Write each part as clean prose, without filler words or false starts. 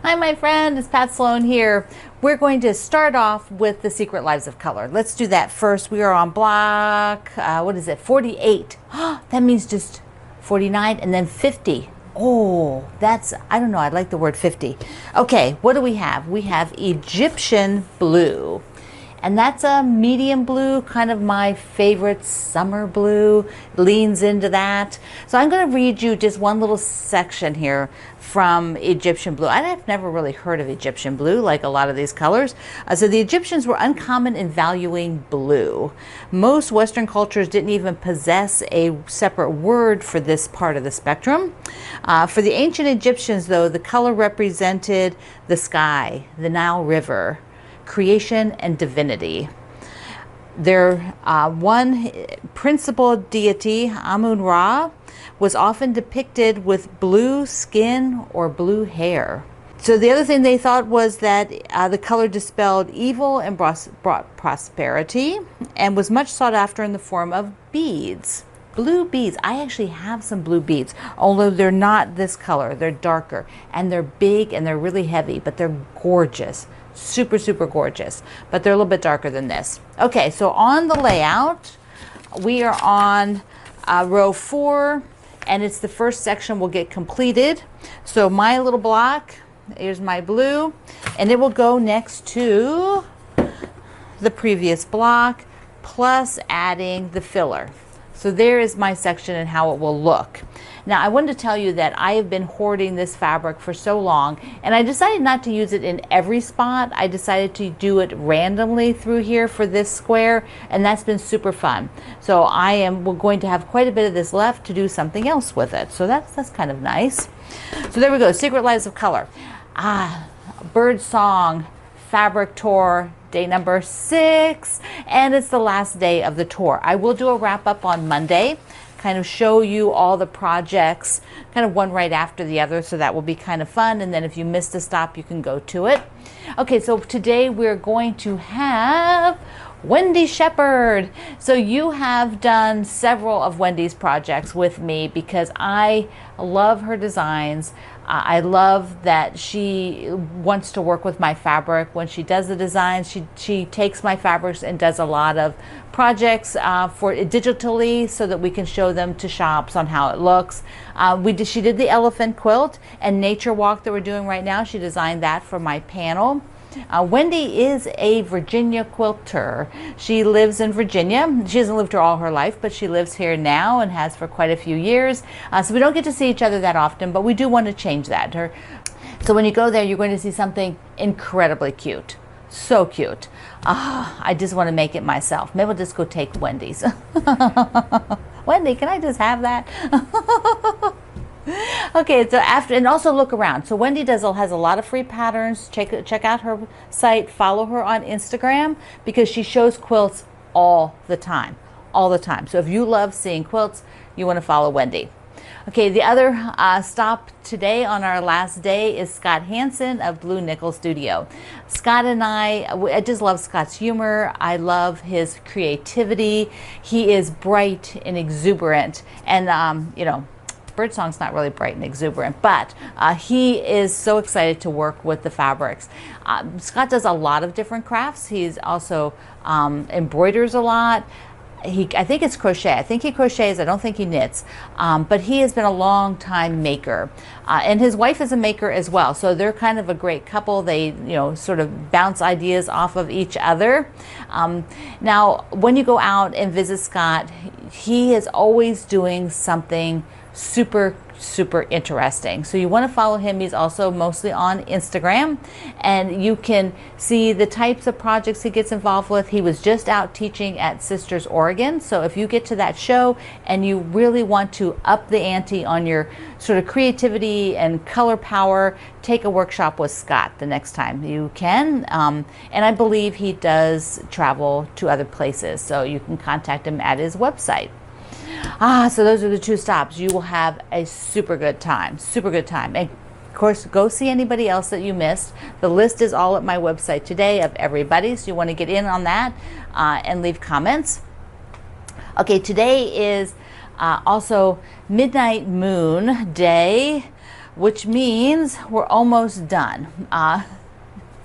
Hi, my friend. It's Pat Sloan here. We're going to start off with the Secret Lives of Color. Let's do that first. We are on block, what is it, 48. That means just 49 and then 50. Oh, that's, I don't know, I like the word 50. Okay, what do we have? We have Egyptian blue. And that's a medium blue, kind of my favorite summer blue, leans into that. So I'm going to read you just one little section here from Egyptian blue. I've never really heard of Egyptian blue, like a lot of these colors. So the Egyptians were uncommon in valuing blue. Most Western cultures didn't even possess a separate word for this part of the spectrum. For the ancient Egyptians, though, the color represented the sky, the Nile River, creation, and divinity. Their one principal deity, Amun-Ra, was often depicted with blue skin or blue hair. So the other thing they thought was that the color dispelled evil and brought prosperity, and was much sought after in the form of beads. Blue beads. I actually have some blue beads, although they're not this color. They're darker, and they're big, and they're really heavy, but they're gorgeous. Super, super gorgeous, but they're a little bit darker than this. Okay, so on the layout, we are on row 4, and it's the first section will get completed. So my little block, here's my blue, and it will go next to the previous block, plus adding the filler. So there is my section and how it will look. Now, I wanted to tell you that I have been hoarding this fabric for so long, and I decided not to use it in every spot. I decided to do it randomly through here for this square, and that's been super fun. So we're going to have quite a bit of this left to do something else with it. So that's kind of nice. So there we go, Secret Lives of Color. Birdsong fabric tour, day number 6, and it's the last day of the tour. I will do a wrap up on Monday, kind of show you all the projects, kind of one right after the other, so that will be kind of fun. And then if you missed a stop, you can go to it. Okay, so today we're going to have Wendy Shepherd. So you have done several of Wendy's projects with me because I love her designs. I love that she wants to work with my fabric. When she does the designs, she takes my fabrics and does a lot of projects for digitally so that we can show them to shops on how it looks. She did the elephant quilt and nature walk that we're doing right now. She designed that for my panel. Wendy is a Virginia quilter. She lives in Virginia. She hasn't lived here all her life, but she lives here now and has for quite a few years. So we don't get to see each other that often, but we do want to change that. So when you go there, you're going to see something incredibly cute. So cute. I just want to make it myself. Maybe we'll just go take Wendy's. Wendy, can I just have that? Okay, so and also look around. So Wendy has a lot of free patterns. Check out her site. Follow her on Instagram because she shows quilts all the time. So if you love seeing quilts, you want to follow Wendy. Okay, the other stop today on our last day is Scott Hansen of Blue Nickel Studio. Scott and I just love Scott's humor. I love his creativity. He is bright and exuberant, and you know, Birdsong's not really bright and exuberant, but he is so excited to work with the fabrics. Scott does a lot of different crafts. He's also embroiders a lot. I think it's crochet. I think he crochets. I don't think he knits. But he has been a long time maker. And his wife is a maker as well. So they're kind of a great couple. They, sort of bounce ideas off of each other. Now, when you go out and visit Scott, he is always doing something super interesting. So you want to follow him. He's also mostly on Instagram, and you can see the types of projects he gets involved with. He was just out teaching at Sisters Oregon. So if you get to that show and you really want to up the ante on your sort of creativity and color power, take a workshop with Scott the next time you can. And I believe he does travel to other places, so you can contact him at his website. So those are the 2 stops. You will have a super good time. And of course, go see anybody else that you missed. The list is all at my website today of everybody, so you want to get in on that and leave comments. Okay, today is also Midnight Moon Day which means we're almost done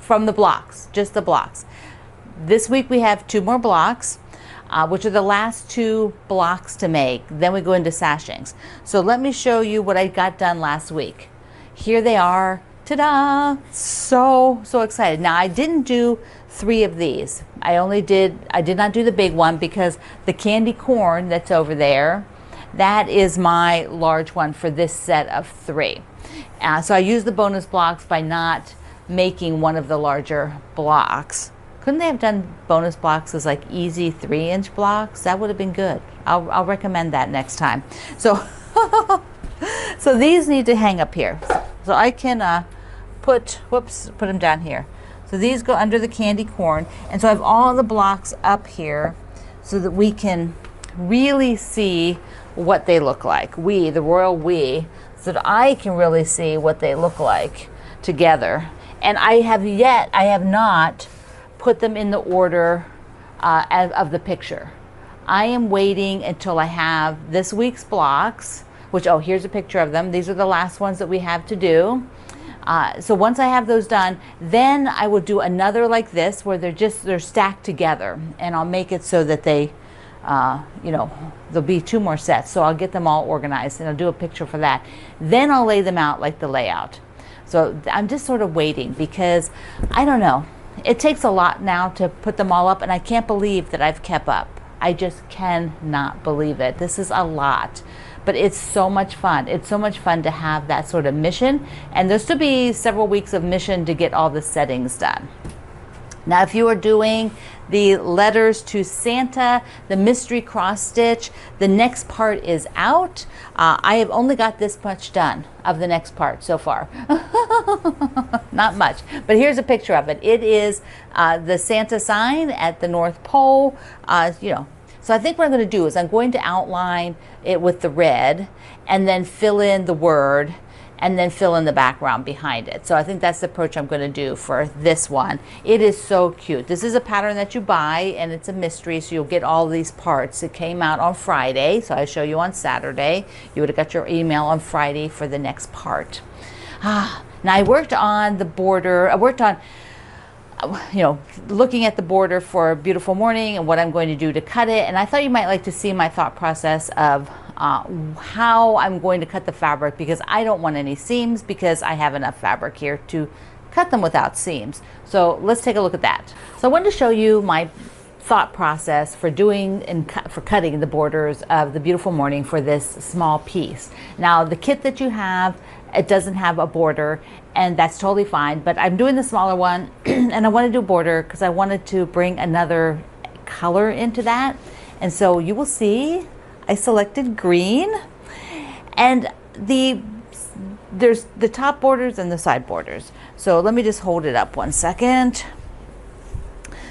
from the blocks, just the blocks. This week we have 2 more blocks, which are the last 2 blocks to make. Then we go into sashings. So let me show you what I got done last week. Here they are. Ta-da! So excited. Now I didn't do 3 of these. I did not do the big one because the candy corn that's over there, that is my large one for this set of 3. So I used the bonus blocks by not making one of the larger blocks. Couldn't they have done bonus blocks as like easy 3-inch blocks? That would have been good. I'll recommend that next time. So, so these need to hang up here. So I can put them down here. So these go under the candy corn. And so I have all the blocks up here so that we can really see what they look like. We, the royal we, so that I can really see what they look like together. And I have not put them in the order of the picture. I am waiting until I have this week's blocks, which, oh, here's a picture of them. These are the last ones that we have to do. So once I have those done, then I will do another like this where they're stacked together, and I'll make it so that they, there'll be 2 more sets. So I'll get them all organized and I'll do a picture for that. Then I'll lay them out like the layout. So I'm just sort of waiting because I don't know. It takes a lot now to put them all up, and I can't believe that I've kept up. I just cannot believe it. This is a lot, but it's so much fun. It's so much fun to have that sort of mission, and there'll still be several weeks of mission to get all the settings done. Now, if you are doing the letters to Santa, the mystery cross stitch, the next part is out. I have only got this much done of the next part so far. Not much, but here's a picture of it. It is the Santa sign at the North Pole, So I think what I'm going to do is I'm going to outline it with the red and then fill in the word and then fill in the background behind it. So I think that's the approach I'm going to do for this one. It is so cute. This is a pattern that you buy, and it's a mystery, so you'll get all these parts. It came out on Friday, so I show you on Saturday. You would have got your email on Friday for the next part. Now I worked on the border. I worked on looking at the border for Beautiful Morning and what I'm going to do to cut it. And I thought you might like to see my thought process of how I'm going to cut the fabric, because I don't want any seams because I have enough fabric here to cut them without seams. So let's take a look at that. So I wanted to show you my thought process for doing and for cutting the borders of the Beautiful Morning for this small piece. Now the kit that you have, it doesn't have a border, and that's totally fine, but I'm doing the smaller one and I want to do a border because I wanted to bring another color into that. And so you will see I selected green, and there's the top borders and the side borders. So let me just hold it up one second.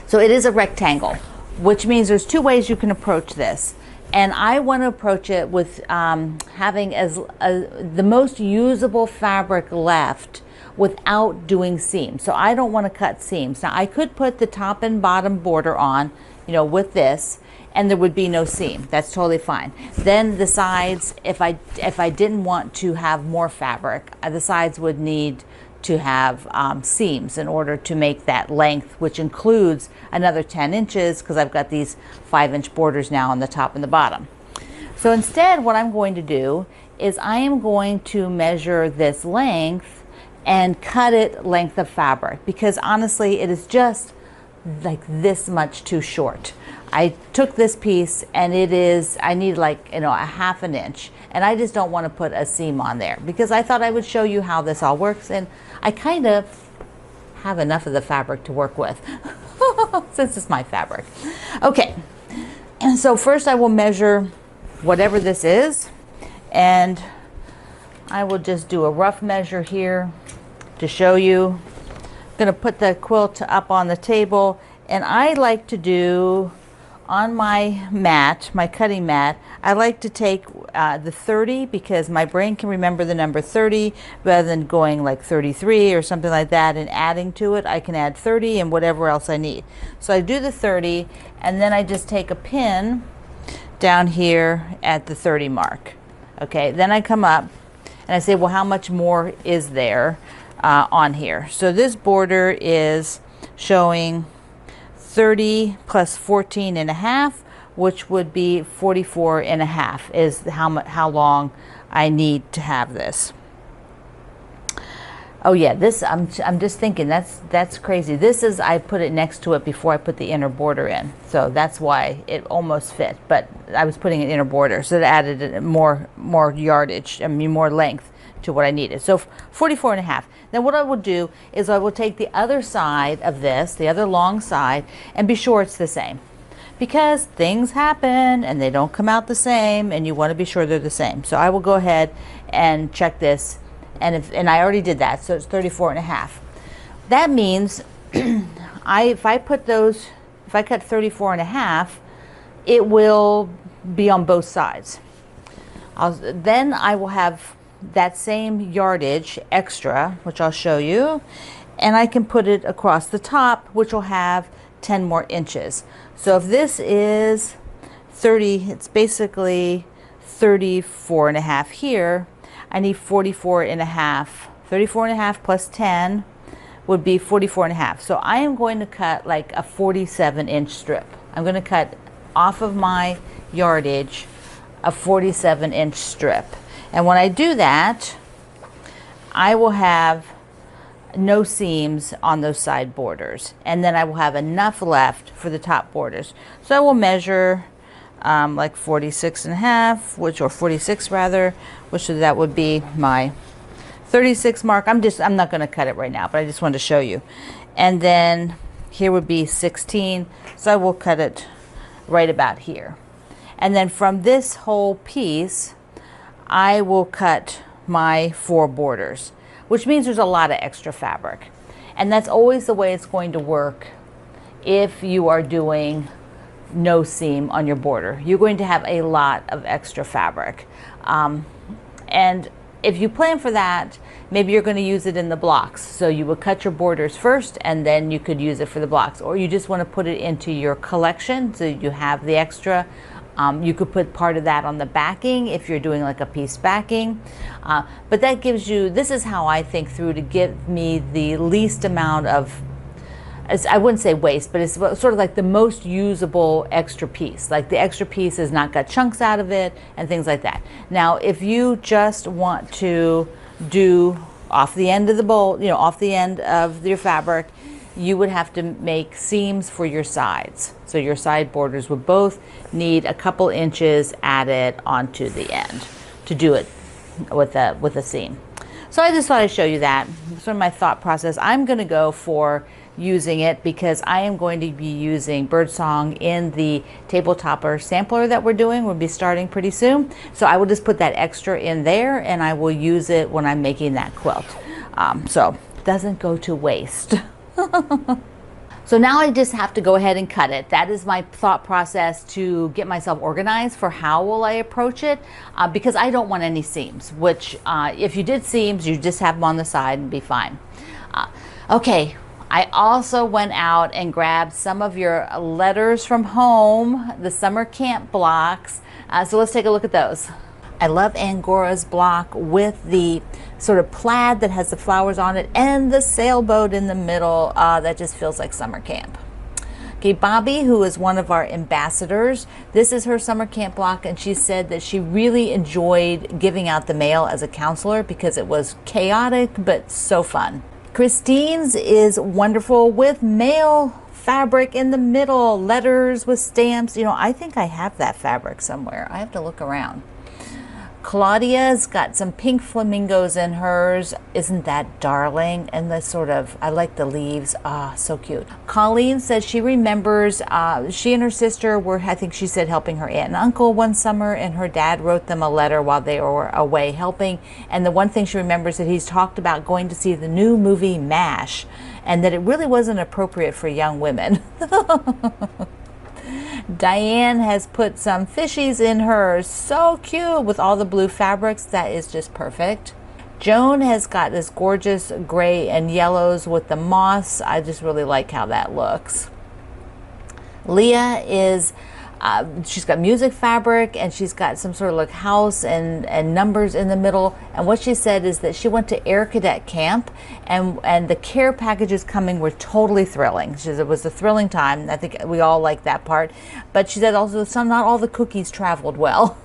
So it is a rectangle, which means there's 2 ways you can approach this. And I want to approach it with having the most usable fabric left without doing seams. So I don't want to cut seams. Now I could put the top and bottom border on, with this, and there would be no seam. That's totally fine. Then the sides, if I didn't want to have more fabric, the sides would need to have seams in order to make that length, which includes another 10 inches because I've got these 5-inch borders now on the top and the bottom. So instead, what I'm going to do is I am going to measure this length and cut it length of fabric, because honestly it is just like this much too short. I took this piece and I need like a 1/2 inch, and I just don't want to put a seam on there because I thought I would show you how this all works, and I kind of have enough of the fabric to work with since it's my fabric. Okay, and so first I will measure whatever this is, and I will just do a rough measure here to show you. I'm going to put the quilt up on the table, and I like to do on my mat, my cutting mat, I like to take the 30 because my brain can remember the number 30 rather than going like 33 or something like that and adding to it. I can add 30 and whatever else I need. So I do the 30, and then I just take a pin down here at the 30 mark. Okay, then I come up And I say, well, how much more is there on here? So this border is showing 30 plus 14 and a half, which would be 44 and a half is how long I need to have this. Oh yeah, this I'm just thinking that's crazy. This is, I put it next to it before I put the inner border in, so that's why it almost fit. But I was putting an inner border, so it added more yardage, I mean more length to what I needed. So 44 and a half. Then what I will do is I will take the other side of this, the other long side, and be sure it's the same, because things happen and they don't come out the same, and you want to be sure they're the same. So I will go ahead and check this. And I already did that, so it's 34 and a half. That means if I cut 34 and a half, it will be on both sides. Then I will have that same yardage extra, which I'll show you, and I can put it across the top, which will have 10 more inches. So if this is 30, it's basically 34 and a half here. I need 44 and a half. 34 and a half plus 10 would be 44 and a half. So I am going to cut like a 47-inch strip. I'm going to cut off of my yardage a 47-inch strip. And when I do that, I will have no seams on those side borders. And then I will have enough left for the top borders. So I will measure like 46 and a half, or 46 rather, which that would be my 36 mark. I'm not going to cut it right now, but I just wanted to show you. And then here would be 16, so I will cut it right about here. And then from this whole piece, I will cut my 4 borders, which means there's a lot of extra fabric. And that's always the way it's going to work if you are doing no seam on your border. You're going to have a lot of extra fabric. And if you plan for that, maybe you're going to use it in the blocks. So you would cut your borders first, and then you could use it for the blocks. Or you just want to put it into your collection so you have the extra. You could put part of that on the backing if you're doing like a piece backing. But that gives you, this is how I think through to give me the least amount of, I wouldn't say waste, but it's sort of like the most usable extra piece. Like the extra piece has not got chunks out of it and things like that. Now, if you just want to do off the end of the bolt, off the end of your fabric, you would have to make seams for your sides. So your side borders would both need a couple inches added onto the end to do it with a seam. So I just thought I'd show you that. Sort of my thought process. I'm going to go for using it because I am going to be using Birdsong in the table topper sampler that we're doing. We'll be starting pretty soon. So I will just put that extra in there, and I will use it when I'm making that quilt. So it doesn't go to waste. So now I just have to go ahead and cut it. That is my thought process to get myself organized for how will I approach it, because I don't want any seams, which if you did seams, you just have them on the side and be fine. Okay, I also went out and grabbed some of your letters from home, the summer camp blocks. So let's take a look at those. I love Angora's block with the sort of plaid that has the flowers on it and the sailboat in the middle. That just feels like summer camp. Okay, Bobby, who is one of our ambassadors, this is her summer camp block, and she said that she really enjoyed giving out the mail as a counselor because it was chaotic but so fun. Christine's is wonderful with mail fabric in the middle, letters with stamps. I think I have that fabric somewhere. I have to look around. Claudia's got some pink flamingos in hers. Isn't that darling? And the sort of, I like the leaves. So cute. Colleen says she remembers she and her sister were, I think she said, helping her aunt and uncle one summer, and her dad wrote them a letter while they were away helping. And the one thing she remembers that he's talked about going to see the new movie MASH, and that it really wasn't appropriate for young women. Diane has put some fishies in hers. So cute with all the blue fabrics. That is just perfect. Joan has got this gorgeous gray and yellows with the moss. I just really like how that looks. Leah is She's got music fabric, and she's got some sort of like house and numbers in the middle. And what she said is that she went to Air Cadet Camp, and the care packages coming were totally thrilling. She said it was a thrilling time. I think we all like that part. But she said also not all the cookies traveled well.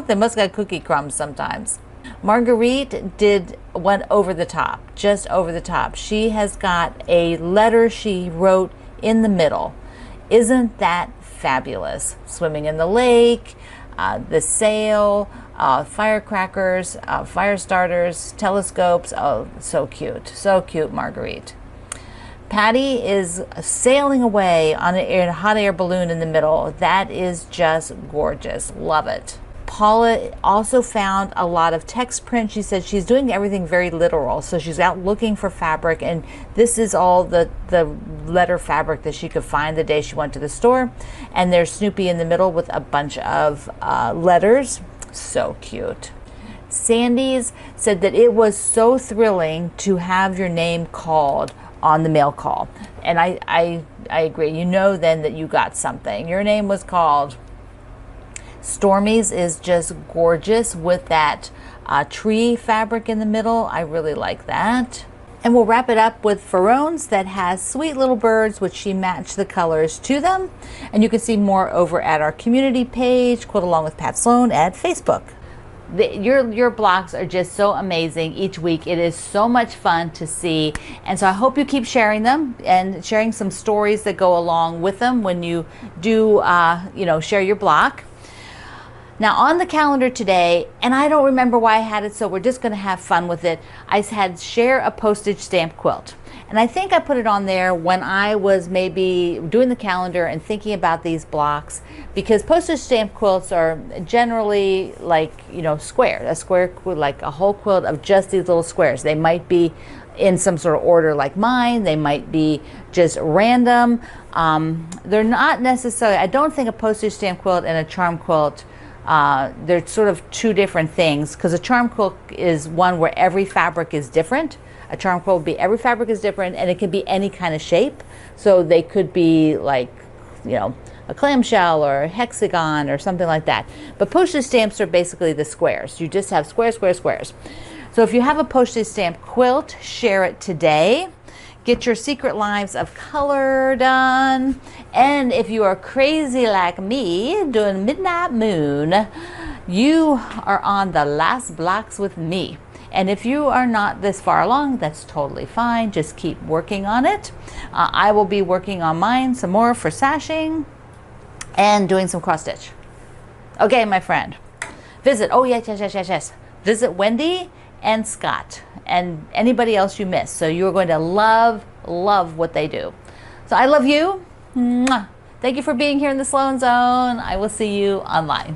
They must have got cookie crumbs sometimes. Marguerite went over the top, just over the top. She has got a letter she wrote in the middle. Isn't that fabulous? Swimming in the lake, the sail, firecrackers, fire starters, telescopes. Oh, so cute, Marguerite. Patty is sailing away on a hot air balloon in the middle. That is just gorgeous. Love it. Paula also found a lot of text print. She said she's doing everything very literal. So she's out looking for fabric, and this is all the letter fabric that she could find the day she went to the store. And there's Snoopy in the middle with a bunch of letters. So cute. Sandy's said that it was so thrilling to have your name called on the mail call. And I agree. You know then that you got something. Your name was called. Stormy's is just gorgeous with that tree fabric in the middle. I really like that. And we'll wrap it up with Farone's that has sweet little birds, which she matched the colors to them. And you can see more over at our community page, Quilt Along with Pat Sloan at Facebook. Your blocks are just so amazing each week. It is so much fun to see, and so I hope you keep sharing them and sharing some stories that go along with them when you do share your block. Now on the calendar today, and I don't remember why I had it, so we're just going to have fun with it. I had share a postage stamp quilt. And I think I put it on there when I was maybe doing the calendar and thinking about these blocks, because postage stamp quilts are generally like, square. A square, like a whole quilt of just these little squares. They might be in some sort of order like mine. They might be just random. They're not necessarily, I don't think a postage stamp quilt and a charm quilt, they're sort of two different things, because a charm quilt is one where every fabric is different. A charm quilt would be every fabric is different, and it can be any kind of shape. So they could be like, a clamshell or a hexagon or something like that. But postage stamps are basically the squares. You just have squares, squares, squares. So if you have a postage stamp quilt, share it today. Get your Secret Lives of Color done. And if you are crazy like me, doing Midnight Moon, you are on the last blocks with me. And if you are not this far along, that's totally fine. Just keep working on it. I will be working on mine some more for sashing and doing some cross stitch. Okay, my friend. Visit, yes. Visit Wendy and Scott and anybody else you miss. So you're going to love what they do. So I love you. Mwah. Thank you for being here in the Sloan Zone. I will see you online.